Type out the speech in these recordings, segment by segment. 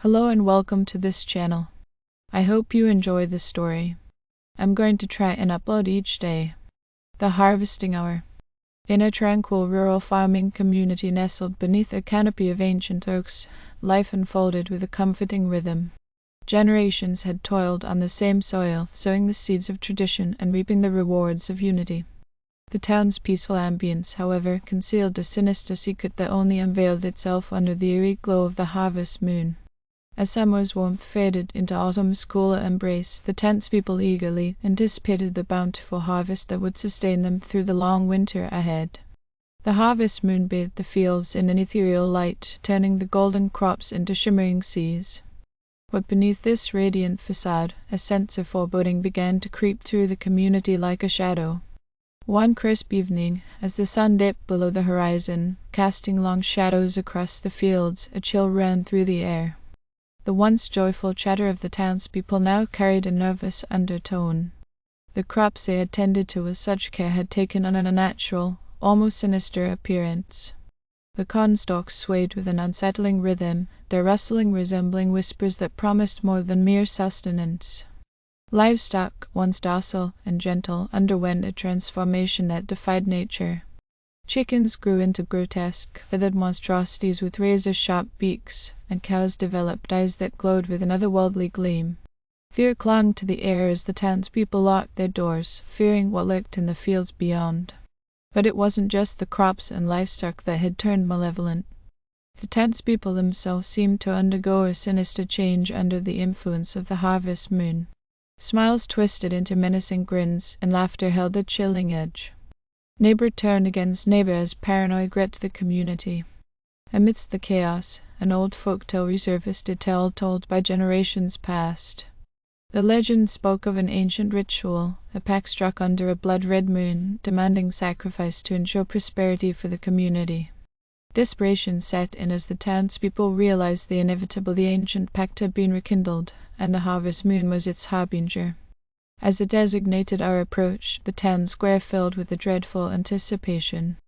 Hello and welcome to this channel. I hope you enjoy this story. I'm going to try and upload each day. The Harvesting Hour. In a tranquil rural farming community nestled beneath a canopy of ancient oaks, life unfolded with a comforting rhythm. Generations had toiled on the same soil, sowing the seeds of tradition and reaping the rewards of unity. The town's peaceful ambience, however, concealed a sinister secret that only unveiled itself under the eerie glow of the harvest moon. As summer's warmth faded into autumn's cooler embrace, the townspeople eagerly anticipated the bountiful harvest that would sustain them through the long winter ahead. The harvest moon bathed the fields in an ethereal light, turning the golden crops into shimmering seas. But beneath this radiant facade, a sense of foreboding began to creep through the community like a shadow. One crisp evening, as the sun dipped below the horizon, casting long shadows across the fields, a chill ran through the air. The once joyful chatter of the townspeople now carried a nervous undertone. The crops they had tended to with such care had taken on an unnatural, almost sinister appearance. The cornstalks swayed with an unsettling rhythm, their rustling resembling whispers that promised more than mere sustenance. Livestock, once docile and gentle, underwent a transformation that defied nature. Chickens grew into grotesque, feathered monstrosities with razor-sharp beaks, and cows developed eyes that glowed with an otherworldly gleam. Fear clung to the air as the townspeople locked their doors, fearing what lurked in the fields beyond. But it wasn't just the crops and livestock that had turned malevolent. The townspeople themselves seemed to undergo a sinister change under the influence of the harvest moon. Smiles twisted into menacing grins, and laughter held a chilling edge. Neighbor turned against neighbor as paranoia gripped the community. Amidst the chaos, an old folktale resurfaced, a tale told by generations past. The legend spoke of an ancient ritual, a pact struck under a blood-red moon, demanding sacrifice to ensure prosperity for the community. Desperation set in as the townspeople realized the inevitable. The ancient pact had been rekindled, and the harvest moon was its harbinger. As the designated hour approached, the town square filled with a dreadful anticipation.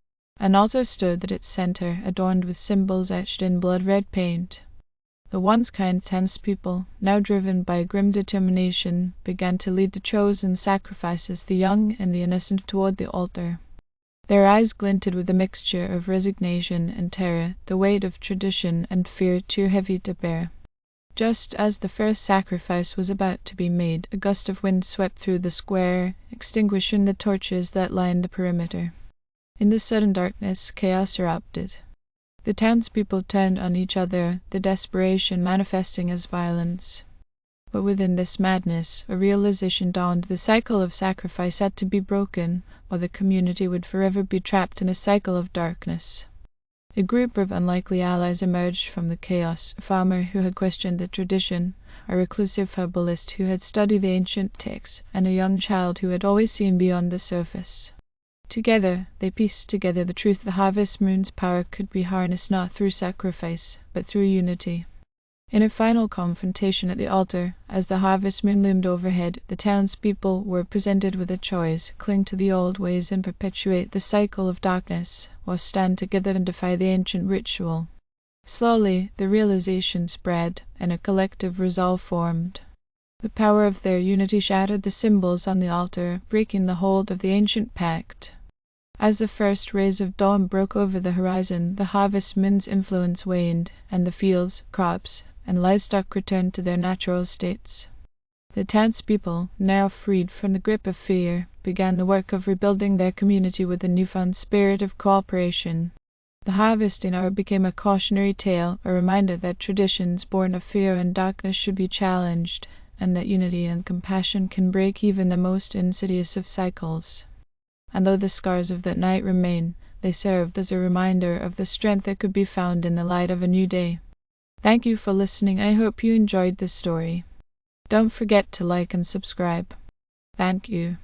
An altar stood at its center, adorned with symbols etched in blood-red paint. The once kind townspeople, now driven by grim determination, began to lead the chosen sacrifices, the young and the innocent, toward the altar. Their eyes glinted with a mixture of resignation and terror, the weight of tradition and fear too heavy to bear. Just as the first sacrifice was about to be made, a gust of wind swept through the square, extinguishing the torches that lined the perimeter. In the sudden darkness, chaos erupted. The townspeople turned on each other, the desperation manifesting as violence. But within this madness, a realization dawned: the cycle of sacrifice had to be broken, or the community would forever be trapped in a cycle of darkness. A group of unlikely allies emerged from the chaos: a farmer who had questioned the tradition, a reclusive herbalist who had studied the ancient texts, and a young child who had always seen beyond the surface. Together, they pieced together the truth: the harvest moon's power could be harnessed not through sacrifice, but through unity. In a final confrontation at the altar, as the harvest moon loomed overhead, the townspeople were presented with a choice: cling to the old ways and perpetuate the cycle of darkness, or stand together and defy the ancient ritual. Slowly, the realization spread, and a collective resolve formed. The power of their unity shattered the symbols on the altar, breaking the hold of the ancient pact. As the first rays of dawn broke over the horizon, the harvest moon's influence waned, and the fields, crops, and livestock returned to their natural states. The townspeople, now freed from the grip of fear, began the work of rebuilding their community with a newfound spirit of cooperation. The harvesting hour became a cautionary tale, a reminder that traditions born of fear and darkness should be challenged, and that unity and compassion can break even the most insidious of cycles. And though the scars of that night remain, they served as a reminder of the strength that could be found in the light of a new day. Thank you for listening. I hope you enjoyed this story. Don't forget to like and subscribe. Thank you.